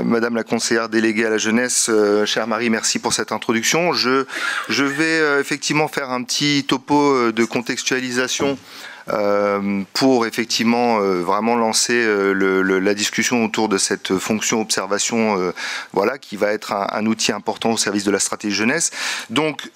Madame la conseillère déléguée à la jeunesse, chère Marie, merci pour cette introduction. Je vais effectivement faire un petit topo de contextualisation pour effectivement vraiment lancer la discussion autour de cette fonction observation, voilà, qui va être un outil important au service de la stratégie jeunesse. Donc,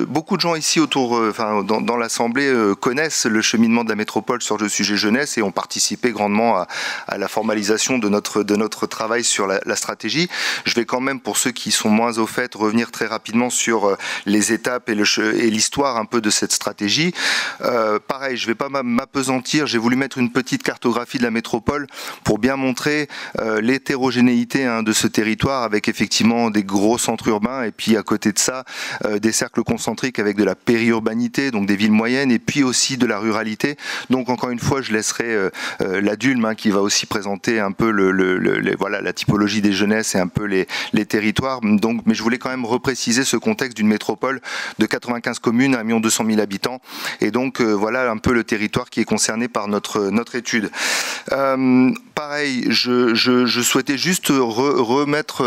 beaucoup de gens ici autour, dans l'Assemblée connaissent le cheminement de la métropole sur le sujet jeunesse et ont participé grandement à la formalisation de notre travail sur la stratégie. Je vais quand même, pour ceux qui sont moins au fait, revenir très rapidement sur les étapes et l'histoire un peu de cette stratégie. Pareil, je vais pas m'apesantir, j'ai voulu mettre une petite cartographie de la métropole pour bien montrer l'hétérogénéité de ce territoire, avec effectivement des gros centres urbains et puis à côté de ça des cercles concentriques avec de la périurbanité, donc des villes moyennes, et puis aussi de la ruralité. Donc encore une fois, je laisserai la DULM qui va aussi présenter un peu voilà, la typologie des jeunesses et un peu les territoires. Donc, mais je voulais quand même repréciser ce contexte d'une métropole de 95 communes, 1 200 000 habitants, et donc voilà un peu le territoire qui est concerné par notre étude. Pareil, je souhaitais juste remettre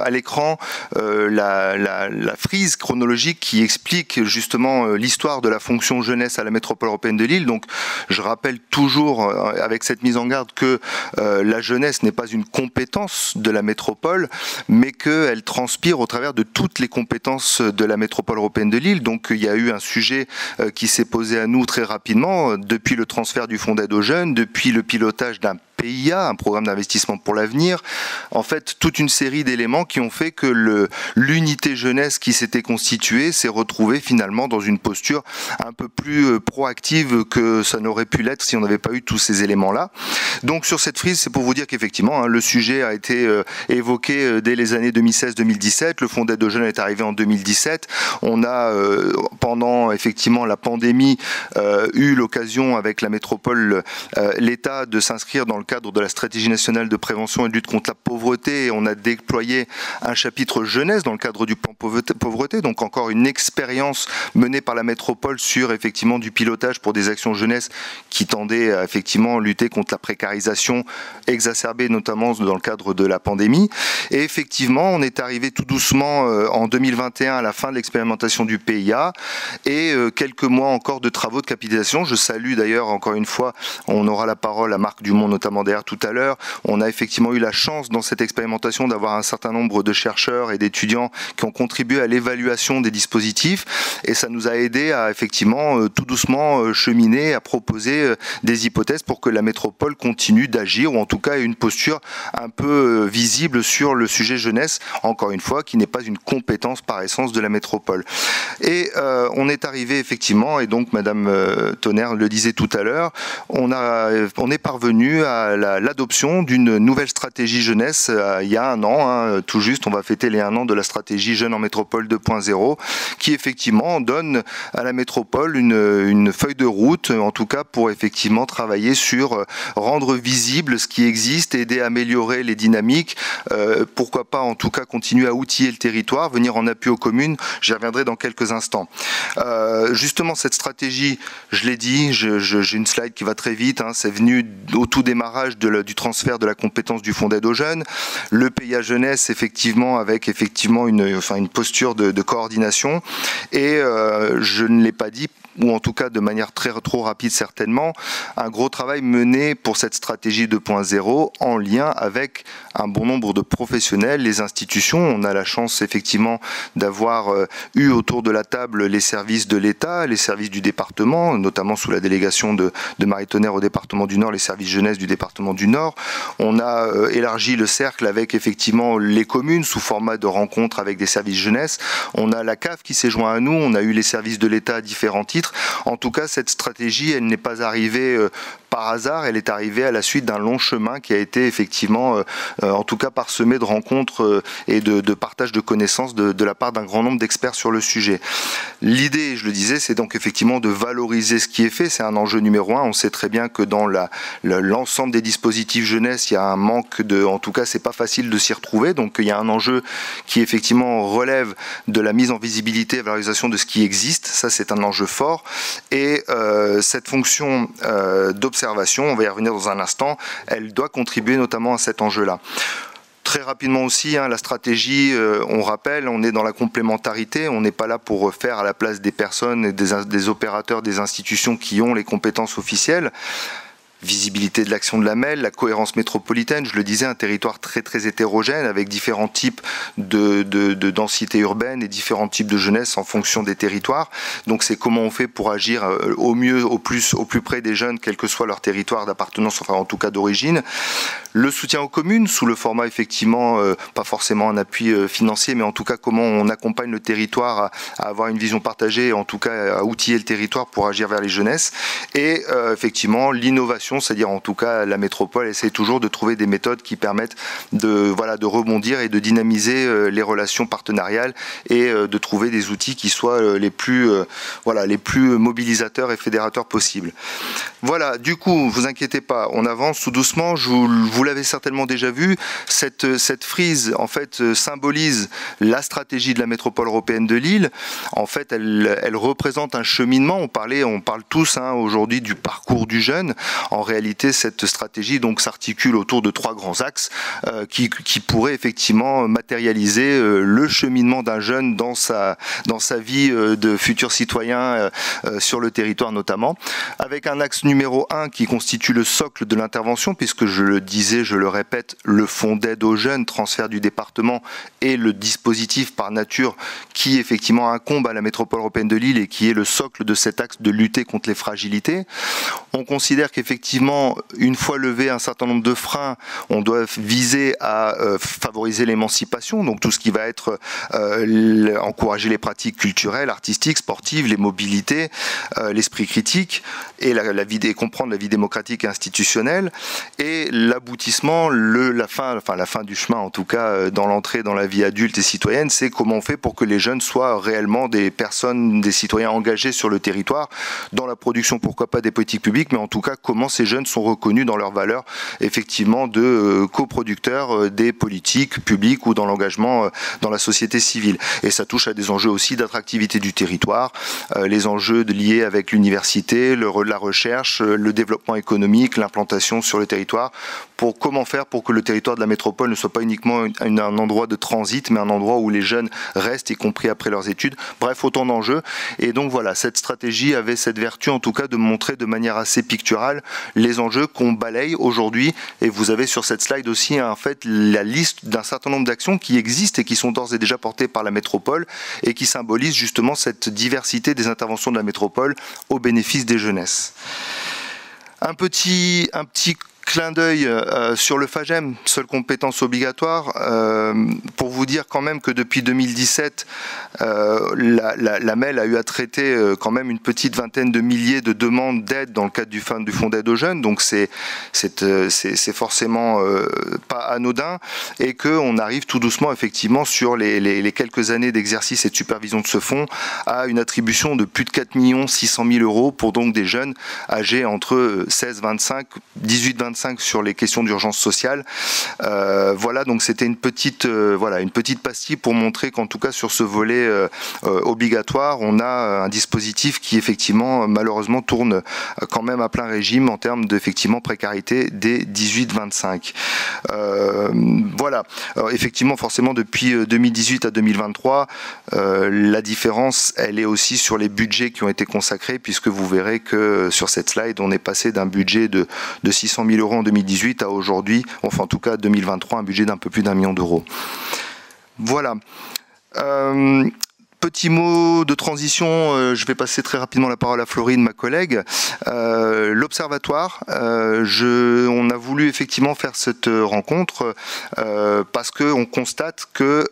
à l'écran la frise chronologique qui explique justement l'histoire de la fonction jeunesse à la métropole européenne de Lille. Donc je rappelle toujours avec cette mise en garde que la jeunesse n'est pas une compétence de la métropole, mais qu'elle transpire au travers de toutes les compétences de la métropole européenne de Lille. Donc il y a eu un sujet qui s'est posé à nous très rapidement, depuis le transfert du fonds d'aide aux jeunes, depuis le pilotage d'un PIA, un programme d'investissement pour l'avenir, en fait toute une série d'éléments qui ont fait que l'unité jeunesse qui s'était constituée s'est retrouvée finalement dans une posture un peu plus proactive que ça n'aurait pu l'être si on n'avait pas eu tous ces éléments-là. Donc sur cette frise, c'est pour vous dire qu'effectivement le sujet a été évoqué dès les années 2016-2017, le fonds d'aide aux jeunes est arrivé en 2017, on a pendant effectivement la pandémie eu l'occasion avec la métropole, l'État de s'inscrire dans le cadre de la stratégie nationale de prévention et de lutte contre la pauvreté, et on a déployé un chapitre jeunesse dans le cadre du plan pauvreté, donc encore une expérience menée par la métropole sur effectivement du pilotage pour des actions jeunesse qui tendaient à effectivement lutter contre la précarisation exacerbée notamment dans le cadre de la pandémie. Et effectivement, on est arrivé tout doucement en 2021 à la fin de l'expérimentation du PIA et quelques mois encore de travaux de capitalisation. Je salue d'ailleurs encore une fois, on aura la parole à Marc Dumont notamment derrière tout à l'heure. On a effectivement eu la chance dans cette expérimentation d'avoir un certain nombre de chercheurs et d'étudiants qui ont contribué à l'évaluation des dispositifs, et ça nous a aidé à effectivement tout doucement cheminer, à proposer des hypothèses pour que la métropole continue d'agir, ou en tout cas ait une posture un peu visible sur le sujet jeunesse, encore une fois, qui n'est pas une compétence par essence de la métropole. Et on est arrivé effectivement, et donc Madame Tonnerre le disait tout à l'heure, on est parvenu à l'adoption d'une nouvelle stratégie jeunesse il y a un an, tout juste, on va fêter les 1 an de la stratégie Jeunes en Métropole 2.0, qui effectivement donne à la métropole une feuille de route, en tout cas pour effectivement travailler sur rendre visible ce qui existe, aider à améliorer les dynamiques, pourquoi pas en tout cas continuer à outiller le territoire, venir en appui aux communes, j'y reviendrai dans quelques instants. Justement cette stratégie, je l'ai dit, j'ai une slide qui va très vite, c'est venu au tout démarrage du transfert de la compétence du fonds d'aide aux jeunes, le PIA jeunesse effectivement avec effectivement une posture de coordination, et je ne l'ai pas dit, ou en tout cas de manière trop rapide certainement, un gros travail mené pour cette stratégie 2.0 en lien avec un bon nombre de professionnels, les institutions. On a la chance effectivement d'avoir eu autour de la table les services de l'État, les services du département, notamment sous la délégation de Marie Tonnerre au département du Nord, les services jeunesse du département du Nord. On a élargi le cercle avec effectivement les communes sous format de rencontres avec des services jeunesse. On a la CAF qui s'est joint à nous, on a eu les services de l'État à différents titres. En tout cas, cette stratégie, elle n'est pas arrivée par hasard, elle est arrivée à la suite d'un long chemin qui a été effectivement, en tout cas parsemé de rencontres et de partage de connaissances de la part d'un grand nombre d'experts sur le sujet. L'idée, je le disais, c'est donc effectivement de valoriser ce qui est fait, c'est un enjeu numéro 1. On sait très bien que dans l'ensemble des dispositifs jeunesse, il y a un manque en tout cas, c'est pas facile de s'y retrouver, donc il y a un enjeu qui effectivement relève de la mise en visibilité et valorisation de ce qui existe, ça c'est un enjeu fort, et cette fonction d'observation, on va y revenir dans un instant, elle doit contribuer notamment à cet enjeu-là. Très rapidement aussi, la stratégie, on rappelle, on est dans la complémentarité, on n'est pas là pour faire à la place des personnes, et des opérateurs, des institutions qui ont les compétences officielles. Visibilité de l'action de la MEL, la cohérence métropolitaine, je le disais, un territoire très très hétérogène avec différents types de densité urbaine et différents types de jeunesse en fonction des territoires. Donc c'est comment on fait pour agir au mieux, au plus près des jeunes, quel que soit leur territoire d'appartenance, enfin en tout cas d'origine. Le soutien aux communes sous le format effectivement, pas forcément un appui financier, mais en tout cas comment on accompagne le territoire à avoir une vision partagée, en tout cas à outiller le territoire pour agir vers les jeunesses. Et effectivement l'innovation, c'est-à-dire en tout cas la métropole essaie toujours de trouver des méthodes qui permettent de rebondir et de dynamiser les relations partenariales et de trouver des outils qui soient les plus mobilisateurs et fédérateurs possibles. Voilà, du coup, vous inquiétez pas, on avance tout doucement. Vous l'avez certainement déjà vu, cette frise en fait symbolise la stratégie de la métropole européenne de Lille. En fait, elle représente un cheminement. On parle tous aujourd'hui du parcours du jeune. En réalité, cette stratégie donc s'articule autour de 3 grands axes qui pourraient effectivement matérialiser le cheminement d'un jeune dans sa vie de futur citoyen sur le territoire notamment, avec un axe numéro 1 qui constitue le socle de l'intervention, puisque je le disais, je le répète, le fonds d'aide aux jeunes, transfert du département, est le dispositif par nature qui effectivement incombe à la métropole européenne de Lille et qui est le socle de cet axe de lutter contre les fragilités. On considère qu'effectivement, une fois levé un certain nombre de freins, on doit viser à favoriser l'émancipation, donc tout ce qui va être encourager les pratiques culturelles, artistiques, sportives, les mobilités, l'esprit critique et comprendre la vie démocratique et institutionnelle, et l'aboutissement, la fin du chemin en tout cas dans l'entrée dans la vie adulte et citoyenne, c'est comment on fait pour que les jeunes soient réellement des personnes, des citoyens engagés sur le territoire, dans la production pourquoi pas des politiques publiques, mais en tout cas comment ces jeunes sont reconnus dans leurs valeurs effectivement de coproducteurs des politiques publiques ou dans l'engagement dans la société civile. Et ça touche à des enjeux aussi d'attractivité du territoire, les enjeux liés avec l'université, la recherche, le développement économique, l'implantation sur le territoire, pour comment faire pour que le territoire de la métropole ne soit pas uniquement un endroit de transit, mais un endroit où les jeunes restent, y compris après leurs études. Bref, autant d'enjeux. Et donc voilà, cette stratégie avait cette vertu en tout cas de montrer de manière assez picturale les enjeux qu'on balaye aujourd'hui. Et vous avez sur cette slide aussi en fait la liste d'un certain nombre d'actions qui existent et qui sont d'ores et déjà portées par la métropole et qui symbolisent justement cette diversité des interventions de la métropole au bénéfice des jeunesses. Un petit clin d'œil sur le FAGEM, seule compétence obligatoire, pour vous dire quand même que depuis 2017, la MEL a eu à traiter quand même une petite vingtaine de milliers de demandes d'aide dans le cadre du fonds d'aide aux jeunes, donc c'est forcément pas anodin, et qu'on arrive tout doucement effectivement sur les quelques années d'exercice et de supervision de ce fonds à une attribution de plus de 4 600 000 euros pour donc des jeunes âgés entre 16-25, 18-25 sur les questions d'urgence sociale. Voilà, donc c'était une petite pastille pour montrer qu'en tout cas sur ce volet obligatoire, on a un dispositif qui effectivement malheureusement tourne quand même à plein régime en termes d'effectivement précarité des 18-25. Voilà, alors, effectivement forcément depuis 2018 à 2023, la différence elle est aussi sur les budgets qui ont été consacrés, puisque vous verrez que sur cette slide on est passé d'un budget de 600 000 euros en 2018 à aujourd'hui, enfin en tout cas 2023, un budget d'un peu plus d'1 million d'euros. Voilà. Petit mot de transition, je vais passer très rapidement la parole à Florine, ma collègue. L'Observatoire, on a voulu effectivement faire cette rencontre parce qu'on constate que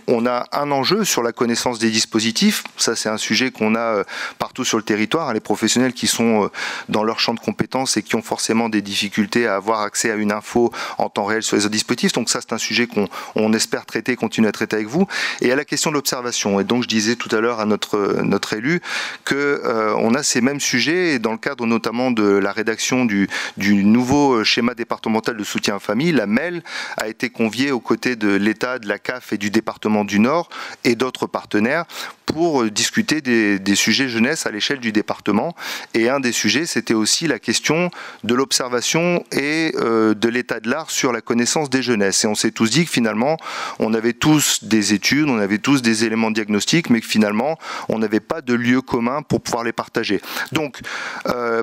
on a un enjeu sur la connaissance des dispositifs. Ça, c'est un sujet qu'on a partout sur le territoire. Les professionnels qui sont dans leur champ de compétences et qui ont forcément des difficultés à avoir accès à une info en temps réel sur les autres dispositifs. Donc ça, c'est un sujet qu'on espère traiter, continuer à traiter avec vous. Et à la question de l'observation. éditions. Et donc je disais tout à l'heure à notre élu qu'on a ces mêmes sujets, et dans le cadre notamment de la rédaction du nouveau schéma départemental de soutien à famille, la MEL a été conviée aux côtés de l'État, de la CAF et du département du Nord et d'autres partenaires pour discuter des sujets jeunesse à l'échelle du département. Et un des sujets, c'était aussi la question de l'observation et de l'état de l'art sur la connaissance des jeunesses. Et on s'est tous dit que finalement, on avait tous des études, on avait tous des éléments diagnostiques, mais que finalement, on n'avait pas de lieu commun pour pouvoir les partager. Donc,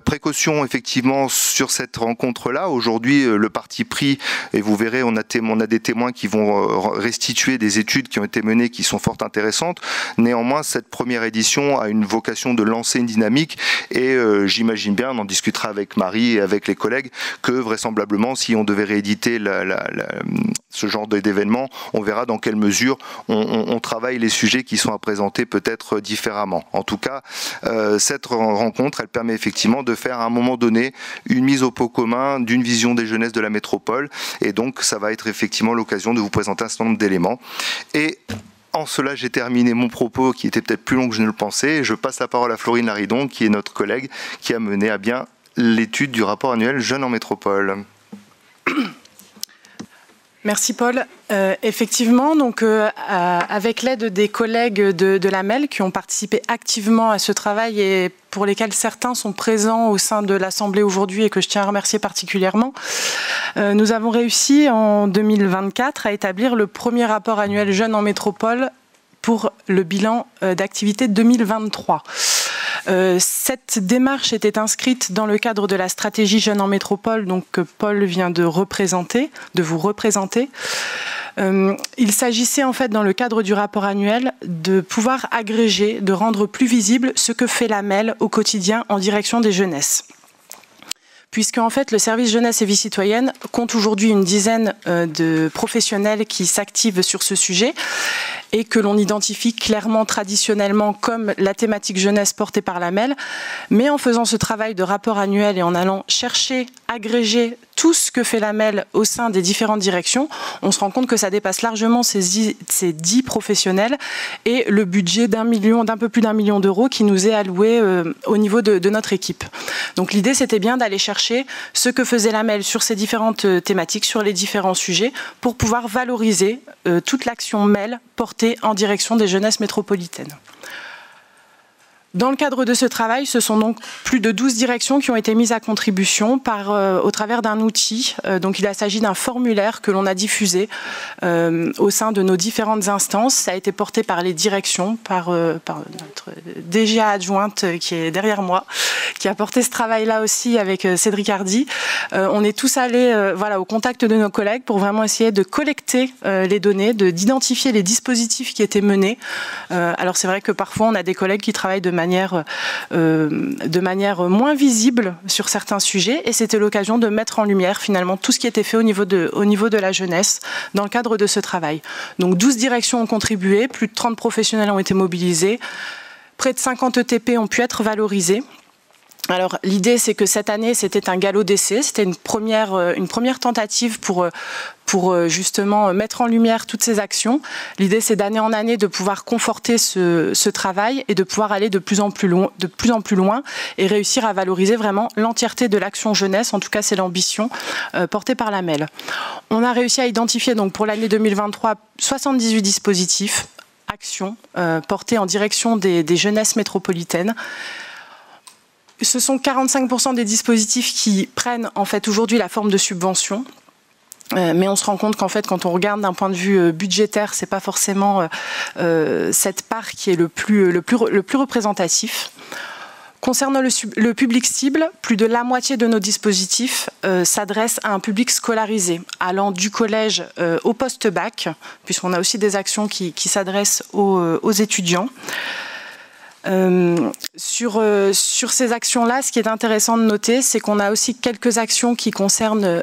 précaution effectivement sur cette rencontre-là. Aujourd'hui, le parti pris, et vous verrez, on a des témoins qui vont restituer des études qui ont été menées, qui sont fort intéressantes. Néanmoins, cette première édition a une vocation de lancer une dynamique, et j'imagine bien, on en discutera avec Marie et avec les collègues, que vraisemblablement, si on devait rééditer ce genre d'événement, on verra dans quelle mesure on travaille les sujets qui sont à présenter peut-être différemment. En tout cas, cette rencontre, elle permet effectivement de faire à un moment donné une mise au pot commun d'une vision des jeunesses de la métropole, et donc ça va être effectivement l'occasion de vous présenter un certain nombre d'éléments. Et en cela, j'ai terminé mon propos qui était peut-être plus long que je ne le pensais. Je passe la parole à Florine Laridon, qui est notre collègue, qui a mené à bien l'étude du rapport annuel Jeunes en métropole. Merci Paul. Effectivement, donc avec l'aide des collègues de la MEL qui ont participé activement à ce travail et pour lesquels certains sont présents au sein de l'Assemblée aujourd'hui et que je tiens à remercier particulièrement, nous avons réussi en 2024 à établir le premier rapport annuel Jeunes en métropole pour le bilan d'activité 2023. Cette démarche était inscrite dans le cadre de la stratégie Jeunes en métropole, donc que Paul vient de vous représenter. Il s'agissait en fait dans le cadre du rapport annuel de pouvoir agréger, de rendre plus visible ce que fait la MEL au quotidien en direction des jeunesses. Puisque en fait, le service jeunesse et vie citoyenne compte aujourd'hui une dizaine de professionnels qui s'activent sur ce sujet et que l'on identifie clairement traditionnellement comme la thématique jeunesse portée par la MEL. Mais en faisant ce travail de rapport annuel et en allant chercher, agréger tout ce que fait la MEL au sein des différentes directions, on se rend compte que ça dépasse largement ces 10 professionnels et le budget d'un peu plus d'1 million d'euros qui nous est alloué au niveau de notre équipe. Donc l'idée, c'était bien d'aller chercher ce que faisait la MEL sur ces différentes thématiques, sur les différents sujets, pour pouvoir valoriser toute l'action MEL portée en direction des jeunesses métropolitaines. Dans le cadre de ce travail, ce sont donc plus de 12 directions qui ont été mises à contribution au travers d'un outil. Donc il s'agit d'un formulaire que l'on a diffusé au sein de nos différentes instances. Ça a été porté par les directions, par notre DGA adjointe qui est derrière moi, qui a porté ce travail-là aussi avec Cédric Hardy. On est tous allés au contact de nos collègues pour vraiment essayer de collecter les données, d'identifier les dispositifs qui étaient menés. Alors c'est vrai que parfois on a des collègues qui travaillent de manière moins visible sur certains sujets, et c'était l'occasion de mettre en lumière finalement tout ce qui était fait au niveau de la jeunesse dans le cadre de ce travail. Donc 12 directions ont contribué, plus de 30 professionnels ont été mobilisés, près de 50 ETP ont pu être valorisés. Alors l'idée, c'est que cette année, c'était un galop d'essai, c'était une première tentative pour justement mettre en lumière toutes ces actions. L'idée, c'est d'année en année de pouvoir conforter ce travail et de pouvoir aller de plus en plus loin et réussir à valoriser vraiment l'entièreté de l'action jeunesse. En tout cas, c'est l'ambition portée par la MEL. On a réussi à identifier donc pour l'année 2023 78 dispositifs, actions portées en direction des jeunesses métropolitaines. Ce sont 45% des dispositifs qui prennent en fait aujourd'hui la forme de subventions. Mais on se rend compte qu'en fait, quand on regarde d'un point de vue budgétaire, c'est pas forcément cette part qui est le plus représentatif. Concernant le public cible, plus de la moitié de nos dispositifs s'adressent à un public scolarisé, allant du collège au post-bac, puisqu'on a aussi des actions qui s'adressent aux étudiants. Sur ces actions-là, ce qui est intéressant de noter, c'est qu'on a aussi quelques actions qui concernent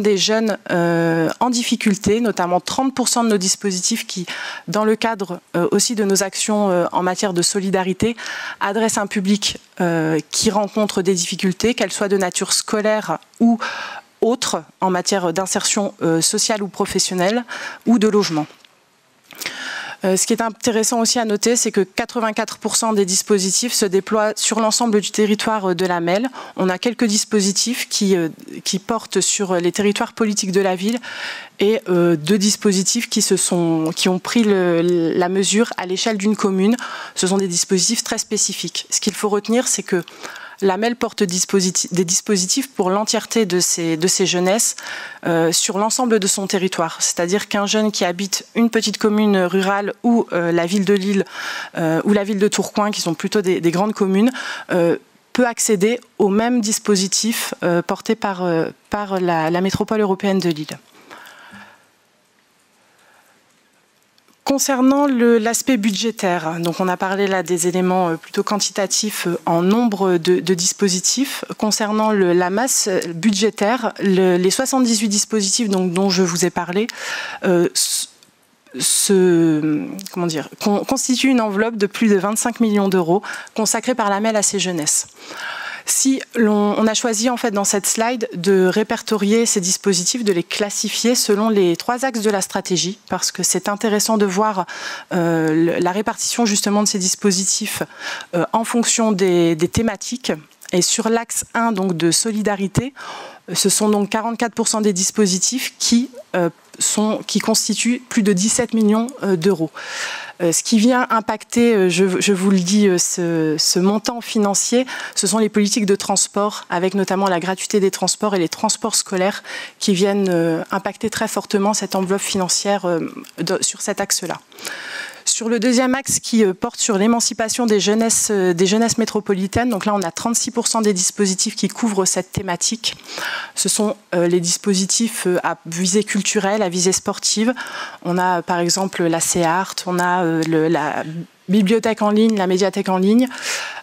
des jeunes en difficulté, notamment 30% de nos dispositifs qui, dans le cadre aussi de nos actions en matière de solidarité, adressent un public qui rencontre des difficultés, qu'elles soient de nature scolaire ou autre, en matière d'insertion sociale ou professionnelle, ou de logement. Ce qui est intéressant aussi à noter, c'est que 84% des dispositifs se déploient sur l'ensemble du territoire de la MEL. On a quelques dispositifs qui portent sur les territoires politiques de la ville et 2 dispositifs qui ont pris la mesure à l'échelle d'une commune. Ce sont des dispositifs très spécifiques. Ce qu'il faut retenir, c'est que la MEL porte des dispositifs pour l'entièreté de ces jeunesses sur l'ensemble de son territoire. C'est-à-dire qu'un jeune qui habite une petite commune rurale ou la ville de Lille ou la ville de Tourcoing, qui sont plutôt des grandes communes, peut accéder au même dispositif porté par la métropole européenne de Lille. Concernant l'aspect budgétaire, donc on a parlé là des éléments plutôt quantitatifs en nombre de dispositifs. Concernant la masse budgétaire, les 78 dispositifs dont je vous ai parlé constituent une enveloppe de plus de 25 millions d'euros consacrée par la MEL à ces jeunesses. Si on a choisi en fait dans cette slide de répertorier ces dispositifs, de les classifier selon les 3 axes de la stratégie, parce que c'est intéressant de voir la répartition justement de ces dispositifs en fonction des thématiques. Et sur l'axe 1 donc de solidarité, ce sont donc 44% des dispositifs qui constituent plus de 17 millions d'euros. Ce qui vient impacter, je vous le dis, ce montant financier, ce sont les politiques de transport, avec notamment la gratuité des transports et les transports scolaires qui viennent impacter très fortement cette enveloppe financière sur cet axe-là. Sur le deuxième axe qui porte sur l'émancipation des jeunesses métropolitaines, donc là on a 36% des dispositifs qui couvrent cette thématique. Ce sont les dispositifs à visée culturelle, à visée sportive. On a par exemple la CEART, on a la bibliothèque en ligne, la médiathèque en ligne,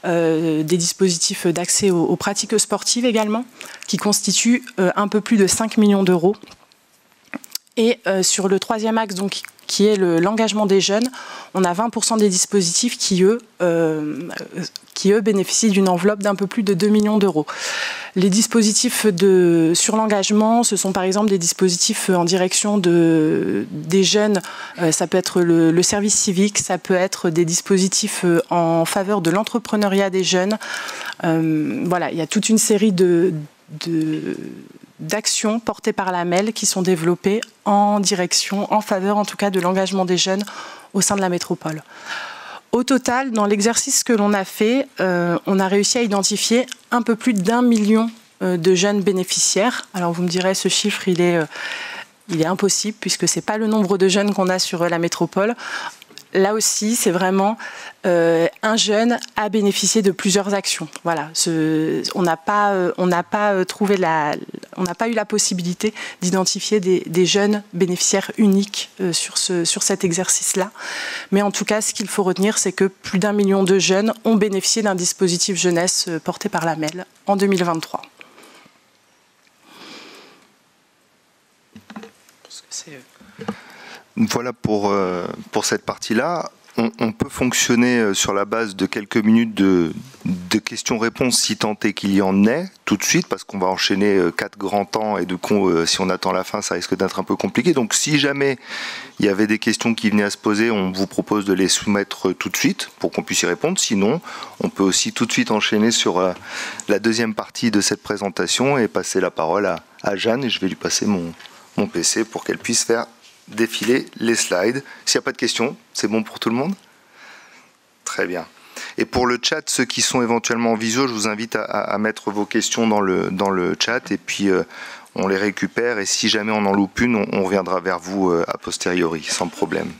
des dispositifs d'accès aux pratiques sportives également, qui constituent un peu plus de 5 millions d'euros. Et sur le troisième axe, donc, qui est l'engagement des jeunes, on a 20% des dispositifs qui, eux, bénéficient d'une enveloppe d'un peu plus de 2 millions d'euros. Les dispositifs sur l'engagement, ce sont par exemple des dispositifs en direction des jeunes, ça peut être le service civique, ça peut être des dispositifs en faveur de l'entrepreneuriat des jeunes. Voilà, il y a toute une série d'actions portées par la MEL qui sont développées en faveur en tout cas de l'engagement des jeunes au sein de la métropole. Au total, dans l'exercice que l'on a fait, on a réussi à identifier un peu plus d'1 million de jeunes bénéficiaires. Alors vous me direz, ce chiffre, il est impossible puisque ce n'est pas le nombre de jeunes qu'on a sur la métropole. Là aussi, c'est vraiment un jeune a bénéficié de plusieurs actions. Voilà, on n'a pas eu la possibilité d'identifier des jeunes bénéficiaires uniques sur cet exercice-là. Mais en tout cas, ce qu'il faut retenir, c'est que plus d'1 million de jeunes ont bénéficié d'un dispositif jeunesse porté par la MEL en 2023. Voilà pour cette partie-là. On peut fonctionner sur la base de quelques minutes de questions-réponses, si tant est qu'il y en ait, tout de suite, parce qu'on va enchaîner 4 grands temps, et du coup, si on attend la fin, ça risque d'être un peu compliqué. Donc, si jamais il y avait des questions qui venaient à se poser, on vous propose de les soumettre tout de suite, pour qu'on puisse y répondre. Sinon, on peut aussi tout de suite enchaîner sur la deuxième partie de cette présentation, et passer la parole à Jeanne, et je vais lui passer mon PC pour qu'elle puisse faire défiler les slides. S'il n'y a pas de questions, c'est bon pour tout le monde? Très bien. Et pour le chat, ceux qui sont éventuellement en visio, je vous invite à mettre vos questions dans le chat, et puis on les récupère, et si jamais on en loupe une, on reviendra vers vous a posteriori, sans problème.